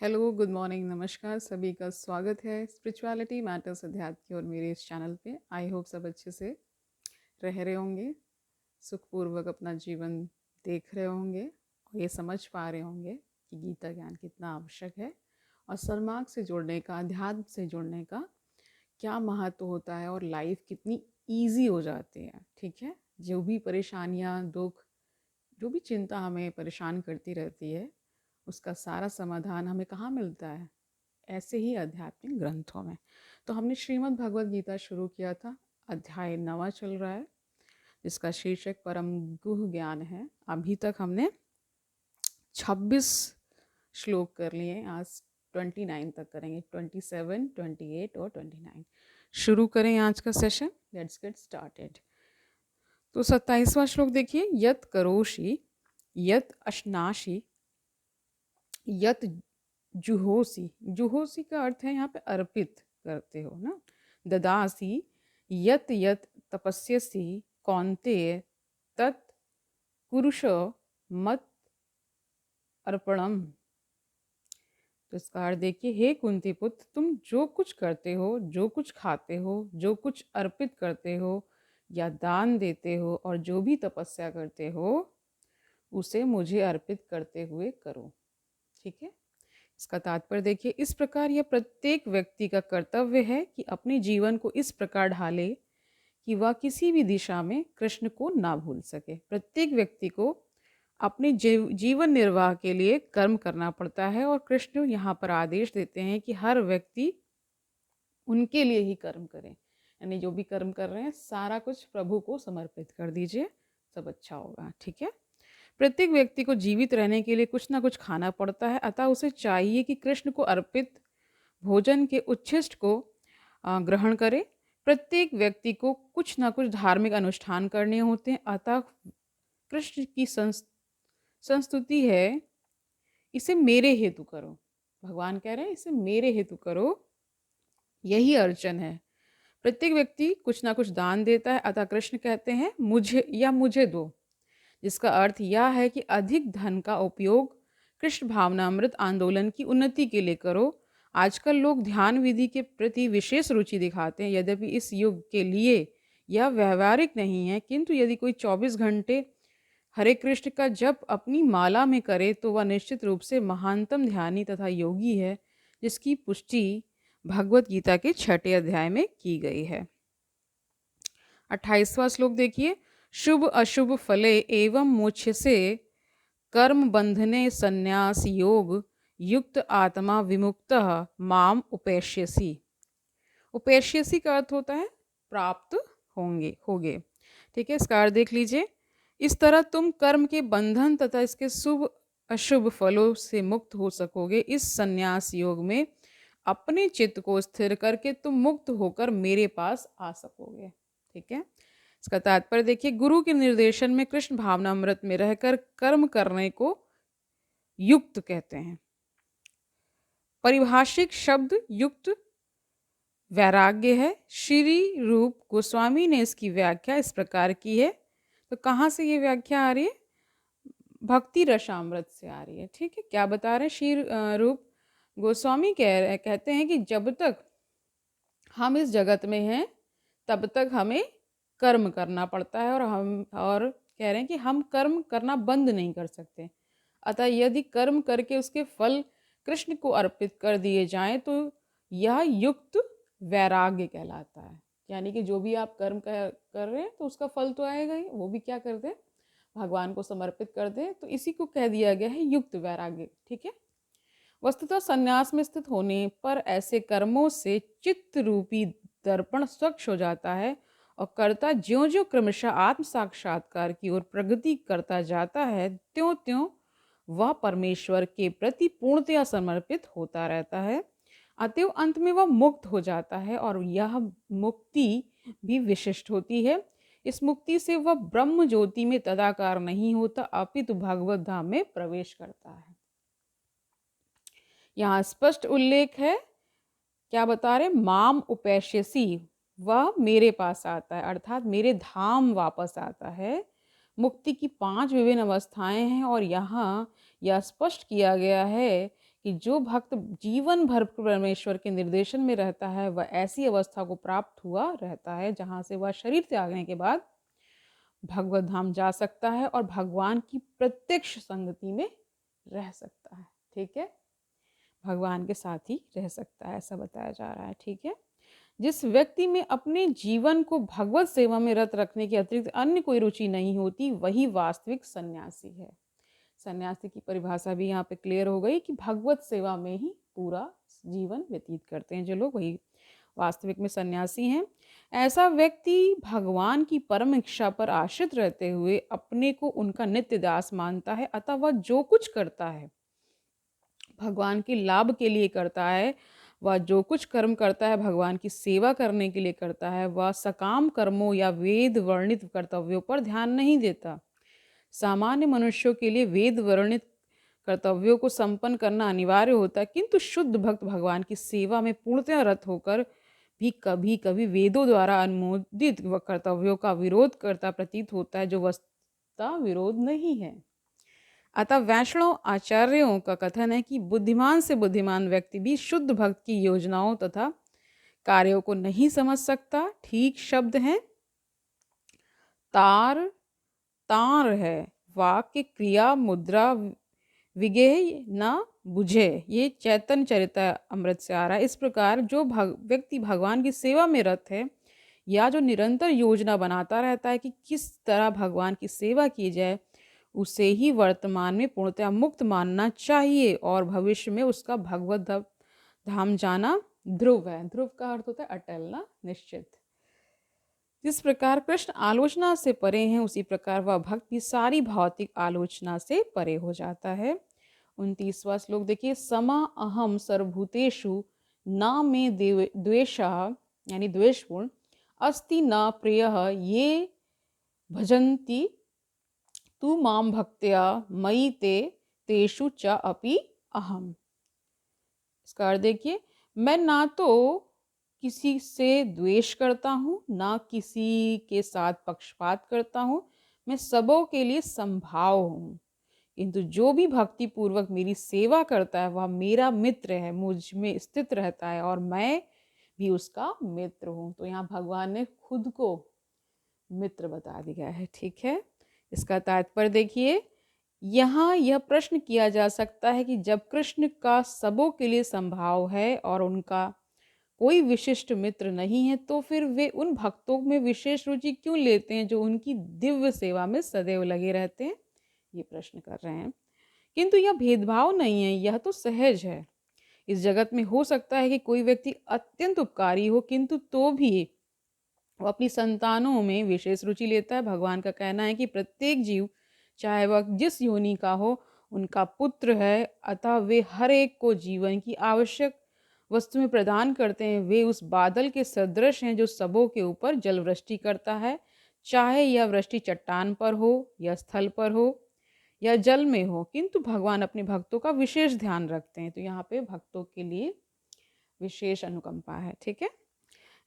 Hello, good morning, नमस्कार, सभी का स्वागत है स्पिरिचुअलिटी मैटर्स अध्यात्म की और मेरे इस चैनल पे। आई होप सब अच्छे से रह रहे होंगे, सुखपूर्वक अपना जीवन देख रहे होंगे और ये समझ पा रहे होंगे कि गीता ज्ञान कितना आवश्यक है और सन्मार्ग से जुड़ने का, अध्यात्म से जुड़ने का क्या महत्व होता है और लाइफ कितनी ईजी हो जाती है। ठीक है, जो भी परेशानियाँ, दुख, जो भी चिंता हमें परेशान करती रहती है, उसका सारा समाधान हमें कहाँ मिलता है? ऐसे ही आध्यात्मिक ग्रंथों में। तो हमने श्रीमद् भगवद गीता शुरू किया था, अध्याय 9वां चल रहा है, जिसका शीर्षक परम गुह ज्ञान है। अभी तक हमने 26 श्लोक कर लिए, आज 29 तक करेंगे, 27, 28 और 29। शुरू करें आज का सेशन, लेट्स गेट स्टार्टेड। तो 27वां श्लोक देखिए, यत करोषि यत अश्नासि यत जुहोसी। जुहोसी का अर्थ है यहाँ पे अर्पित करते हो ना। ददासी यत यत तपस्यसि कौन्तेय तत् कुरुष मत अर्पणम। तो इसका अर्थ देखिए, हे कुंती पुत्र, तुम जो कुछ करते हो, जो कुछ खाते हो, जो कुछ अर्पित करते हो या दान देते हो और जो भी तपस्या करते हो, उसे मुझे अर्पित करते हुए करो। ठीक है, इसका तात्पर्य देखिए, इस प्रकार यह प्रत्येक व्यक्ति का कर्तव्य है कि अपने जीवन को इस प्रकार ढाले कि वह किसी भी दिशा में कृष्ण को ना भूल सके। प्रत्येक व्यक्ति को अपने जीवन निर्वाह के लिए कर्म करना पड़ता है और कृष्ण यहाँ पर आदेश देते हैं कि हर व्यक्ति उनके लिए ही कर्म करे, यानी जो भी कर्म कर रहे हैं सारा कुछ प्रभु को समर्पित कर दीजिए, सब अच्छा होगा। ठीक है, प्रत्येक व्यक्ति को जीवित रहने के लिए कुछ ना कुछ खाना पड़ता है, अतः उसे चाहिए कि कृष्ण को अर्पित भोजन के उच्छिष्ट को ग्रहण करे। प्रत्येक व्यक्ति को कुछ ना कुछ धार्मिक अनुष्ठान करने होते हैं, अतः कृष्ण की संस्तुति है, इसे मेरे हेतु करो। भगवान कह रहे हैं इसे मेरे हेतु करो, यही अर्चन है। प्रत्येक व्यक्ति कुछ ना कुछ दान देता है, अतः कृष्ण कहते हैं मुझे या मुझे दो, जिसका अर्थ यह है कि अधिक धन का उपयोग कृष्ण भावनामृत आंदोलन की उन्नति के लिए करो। आजकल लोग ध्यान विधि के प्रति विशेष रुचि दिखाते हैं, यद्यपि इस युग के लिए यह व्यवहारिक नहीं है, किंतु यदि कोई 24 घंटे हरे कृष्ण का जप अपनी माला में करे तो वह निश्चित रूप से महानतम ध्यानी तथा योगी है, जिसकी पुष्टि भगवत गीता के 6ठे अध्याय में की गई है। 28वां श्लोक देखिए, शुभ अशुभ फले एवं मोक्ष से कर्म बंधने संन्यास योग युक्त आत्मा विमुक्त माम उपेश्यसी। उपेश्यसी का अर्थ होता है प्राप्त होगे। ठीक है, इसका अर्थ देख लीजिए, इस तरह तुम कर्म के बंधन तथा इसके शुभ अशुभ फलों से मुक्त हो सकोगे। इस संन्यास योग में अपने चित्त को स्थिर करके तुम मुक्त होकर मेरे पास आ सकोगे। ठीक है, इसका तात्पर्य देखिए, गुरु के निर्देशन में कृष्ण भावनामृत में रहकर कर्म करने को युक्त कहते हैं। परिभाषिक शब्द युक्त वैराग्य है। श्री रूप गोस्वामी ने इसकी व्याख्या इस प्रकार की है। तो कहाँ से ये व्याख्या आ रही है? भक्ति रसामृत से आ रही है। ठीक है, क्या बता रहे हैं? श्री रूप गोस्वामी कहते हैं कि जब तक हम इस जगत में हैं तब तक हमें कर्म करना पड़ता है और कह रहे हैं कि हम कर्म करना बंद नहीं कर सकते। अतः यदि कर्म करके उसके फल कृष्ण को अर्पित कर दिए जाएं तो यह युक्त वैराग्य कहलाता है। यानी कि जो भी आप कर्म कर रहे हैं तो उसका फल तो आएगा ही, वो भी क्या कर दें, भगवान को समर्पित कर दें, तो इसी को कह दिया गया है युक्त वैराग्य। ठीक है, वस्तुतः संन्यास में स्थित होने पर ऐसे कर्मों से चित्त रूपी दर्पण स्वच्छ हो जाता है और कर्ता ज्यों ज्यों क्रमशः आत्म साक्षात्कार की ओर प्रगति करता जाता है, त्यों त्यों वह परमेश्वर के प्रति पूर्णतया समर्पित होता रहता है। अतएव अंत में वह मुक्त हो जाता है और यह मुक्ति भी विशिष्ट होती है। इस मुक्ति से वह ब्रह्म ज्योति में तदाकार नहीं होता, अपितु भगवत धाम में प्रवेश करता है। यहाँ स्पष्ट उल्लेख है, क्या बता रहे? माम उपेश्यसी, वह मेरे पास आता है, अर्थात मेरे धाम वापस आता है। मुक्ति की 5 विभिन्न अवस्थाएं हैं और यहाँ यह स्पष्ट किया गया है कि जो भक्त जीवन भर परमेश्वर के निर्देशन में रहता है वह ऐसी अवस्था को प्राप्त हुआ रहता है जहाँ से वह शरीर त्यागने के बाद भगवत धाम जा सकता है और भगवान की प्रत्यक्ष संगति में रह सकता है। ठीक है, भगवान के साथ ही रह सकता है, ऐसा बताया जा रहा है। ठीक है, जिस व्यक्ति में अपने जीवन को भगवत सेवा में रत रखने के अतिरिक्त अन्य कोई रुचि नहीं होती वही वास्तविक सन्यासी है। सन्यासी की परिभाषा भी यहाँ पे क्लियर हो गई कि भगवत सेवा में ही पूरा जीवन व्यतीत करते हैं जो लोग, वही वास्तविक में सन्यासी हैं। ऐसा व्यक्ति भगवान की परम इच्छा पर आश्रित रहते हुए अपने को उनका नित्य दास मानता है, अतः वह जो कुछ करता है भगवान के लाभ के लिए करता है। वह जो कुछ कर्म करता है भगवान की सेवा करने के लिए करता है। वह सकाम कर्मों या वेद वर्णित कर्तव्यों पर ध्यान नहीं देता। सामान्य मनुष्यों के लिए वेद वर्णित कर्तव्यों को संपन्न करना अनिवार्य होता है, किंतु शुद्ध भक्त भगवान की सेवा में पूर्णतः रत होकर भी कभी कभी वेदों द्वारा अनुमोदित कर्तव्यों का विरोध करता प्रतीत होता है, जो वस्तुतः विरोध नहीं है। अतः वैष्णव आचार्यों का कथन है कि बुद्धिमान से बुद्धिमान व्यक्ति भी शुद्ध भक्त की योजनाओं तथा कार्यों को नहीं समझ सकता। ठीक शब्द है तार तार है, वाक्य क्रिया मुद्रा विगेय न बुझे। ये चैतन्य चरितामृत से आ रहा है। इस प्रकार जो व्यक्ति भगवान की सेवा में रत है या जो निरंतर योजना बनाता रहता है कि किस तरह भगवान की सेवा की जाए, उसे ही वर्तमान में पूर्णतः मुक्त मानना चाहिए और भविष्य में उसका भगवत धाम जाना ध्रुव है। ध्रुव का अर्थ होता है अटल, ना, निश्चित। जिस प्रकार कृष्ण आलोचना से परे हैं उसी प्रकार वह भक्त भी सारी भौतिक आलोचना से परे हो जाता है। 29वां श्लोक देखिए, समा अहम सर्वभूतेषु न मे द्वेषः यानी द्वेषपूर्ण अस्ति न प्रियः ये भजन्ति तू माम भक्त्या मयि ते तेषु च अपि अहम। इसका अर्थ देखिए, मैं ना तो किसी से द्वेष करता हूँ ना किसी के साथ पक्षपात करता हूँ, मैं सबों के लिए संभाव हूँ, किंतु जो भी भक्ति पूर्वक मेरी सेवा करता है वह मेरा मित्र है, मुझ में स्थित रहता है और मैं भी उसका मित्र हूँ। तो यहाँ भगवान ने खुद को मित्र बता दिया है। ठीक है, इसका तात्पर्य देखिए, यहाँ यह प्रश्न किया जा सकता है कि जब कृष्ण का सबों के लिए संभाव है और उनका कोई विशिष्ट मित्र नहीं है, तो फिर वे उन भक्तों में विशेष रुचि क्यों लेते हैं जो उनकी दिव्य सेवा में सदैव लगे रहते हैं, ये प्रश्न कर रहे हैं। किंतु यह भेदभाव नहीं है, यह तो सहज है। इस जगत में हो सकता है कि कोई व्यक्ति अत्यंत उपकारी हो, किंतु तो भी वो अपनी संतानों में विशेष रुचि लेता है। भगवान का कहना है कि प्रत्येक जीव चाहे वह जिस योनि का हो उनका पुत्र है, अतः वे हर एक को जीवन की आवश्यक वस्तुएं प्रदान करते हैं। वे उस बादल के सदृश हैं जो सबों के ऊपर जल वृष्टि करता है, चाहे यह वृष्टि चट्टान पर हो या स्थल पर हो या जल में हो, किंतु भगवान अपने भक्तों का विशेष ध्यान रखते हैं। तो यहाँ पे भक्तों के लिए विशेष अनुकंपा है। ठीक है,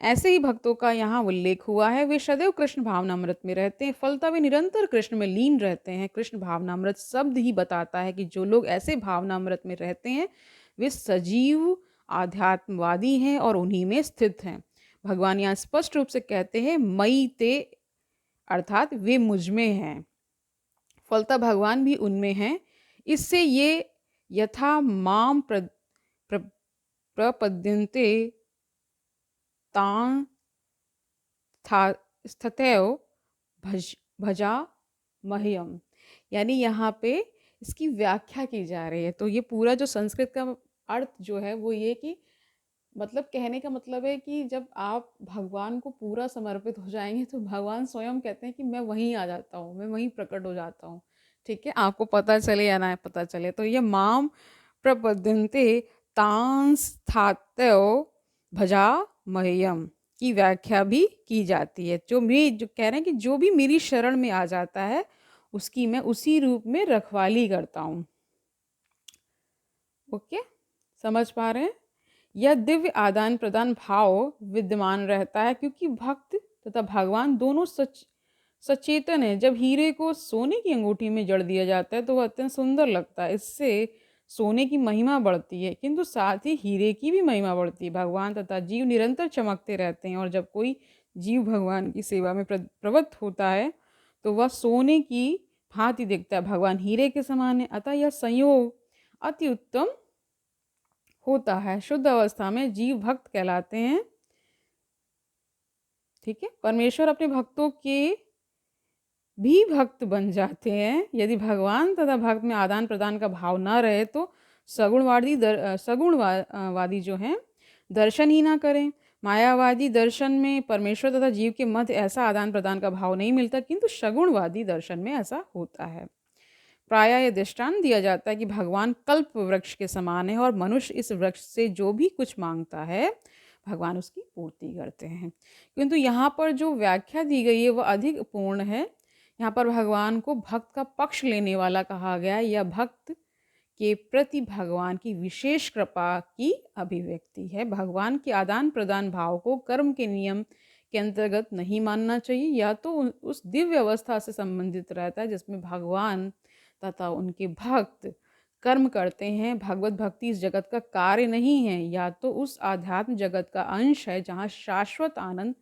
ऐसे ही भक्तों का यहाँ उल्लेख हुआ है। वे सदैव कृष्ण भावनामृत में रहते हैं, फलतः वे निरंतर कृष्ण में लीन रहते हैं। कृष्ण भावनामृत शब्द ही बताता है कि जो लोग ऐसे भावनामृत में रहते हैं वे सजीव आध्यात्मवादी हैं और उन्हीं में स्थित हैं। भगवान यहाँ स्पष्ट रूप से कहते हैं मयि ते, अर्थात वे मुझ में हैं, फलतः भगवान भी उनमें हैं। इससे ये यथा माम प्रपद्यन्ते तां स्थतैव भजा मह्यम, यानी यहाँ पे इसकी व्याख्या की जा रही है। तो ये पूरा जो संस्कृत का अर्थ जो है वो ये कि मतलब कहने का मतलब है कि जब आप भगवान को पूरा समर्पित हो जाएंगे तो भगवान स्वयं कहते हैं कि मैं वहीं आ जाता हूँ, मैं वहीं प्रकट हो जाता हूँ। ठीक है, आपको पता चले या ना पता चले। तो ये माम प्रपद्यन्ते तां स्थातयो भजा मह्यम की व्याख्या भी की जाती है। जो कह रहे हैं कि जो भी मेरी शरण में आ जाता है उसकी मैं उसी रूप में रखवाली करता हूँ। ओके, समझ पा रहे हैं? यह दिव्य आदान प्रदान भाव विद्यमान रहता है क्योंकि भक्त तथा भगवान दोनों सचेतन है। जब हीरे को सोने की अंगूठी में जड़ दिया जाता है तो वह अत्यंत सुंदर लगता है। इससे सोने की महिमा बढ़ती है, किंतु साथ ही हीरे की भी महिमा बढ़ती है। भगवान तथा जीव निरंतर चमकते रहते हैं और जब कोई जीव भगवान की सेवा में प्रवृत्त होता है तो वह सोने की भांति दिखता है, भगवान हीरे के समान है। अतः यह संयोग अति उत्तम होता है। शुद्ध अवस्था में जीव भक्त कहलाते हैं। ठीक है, परमेश्वर अपने भक्तों के भी भक्त बन जाते हैं। यदि भगवान तथा भक्त में आदान प्रदान का भाव ना रहे तो सगुणवादी जो हैं दर्शन ही ना करें। मायावादी दर्शन में परमेश्वर तथा जीव के मध्य ऐसा आदान प्रदान का भाव नहीं मिलता, किंतु सगुणवादी दर्शन में ऐसा होता है। प्रायः यह दृष्टांत दिया जाता है कि भगवान कल्प वृक्ष के समान है और मनुष्य इस वृक्ष से जो भी कुछ मांगता है भगवान उसकी पूर्ति करते हैं। किंतु यहाँ पर जो व्याख्या दी गई है वह अधिक पूर्ण है। यहाँ पर भगवान को भक्त का पक्ष लेने वाला कहा गया है। यह भक्त के प्रति भगवान की विशेष कृपा की अभिव्यक्ति है। भगवान के आदान प्रदान भाव को कर्म के नियम के अंतर्गत नहीं मानना चाहिए। या तो उस दिव्य अवस्था से संबंधित रहता है जिसमें भगवान तथा उनके भक्त कर्म करते हैं। भगवत भक्ति इस जगत का कार्य नहीं है, या तो उस आध्यात्म जगत का अंश है जहाँ शाश्वत आनंद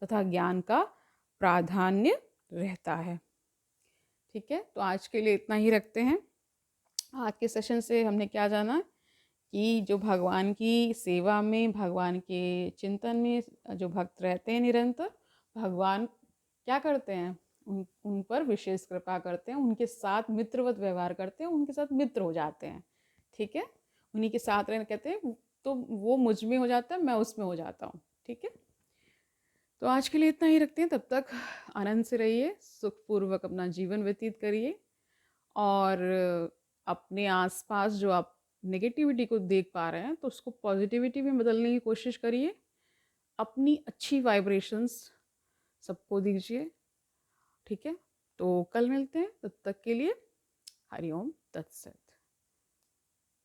तथा ज्ञान का प्राधान्य रहता है। ठीक है, तो आज के लिए इतना ही रखते हैं। आज के सेशन से हमने क्या जाना कि जो भगवान की सेवा में, भगवान के चिंतन में जो भक्त रहते हैं निरंतर, भगवान क्या करते हैं, उन पर विशेष कृपा करते हैं, उनके साथ मित्रवत व्यवहार करते हैं, उनके साथ मित्र हो जाते हैं। ठीक है, उन्हीं के साथ रहना कहते हैं, तो वो मुझ में हो जाता है, मैं उसमें हो जाता हूँ। ठीक है, तो आज के लिए इतना ही रखते हैं। तब तक आनंद से रहिए, सुखपूर्वक अपना जीवन व्यतीत करिए और अपने आसपास जो आप नेगेटिविटी को देख पा रहे हैं तो उसको पॉजिटिविटी में बदलने की कोशिश करिए। अपनी अच्छी वाइब्रेशंस सबको दीजिए। ठीक है, तो कल मिलते हैं, तब तक के लिए हरिओम तत्सत।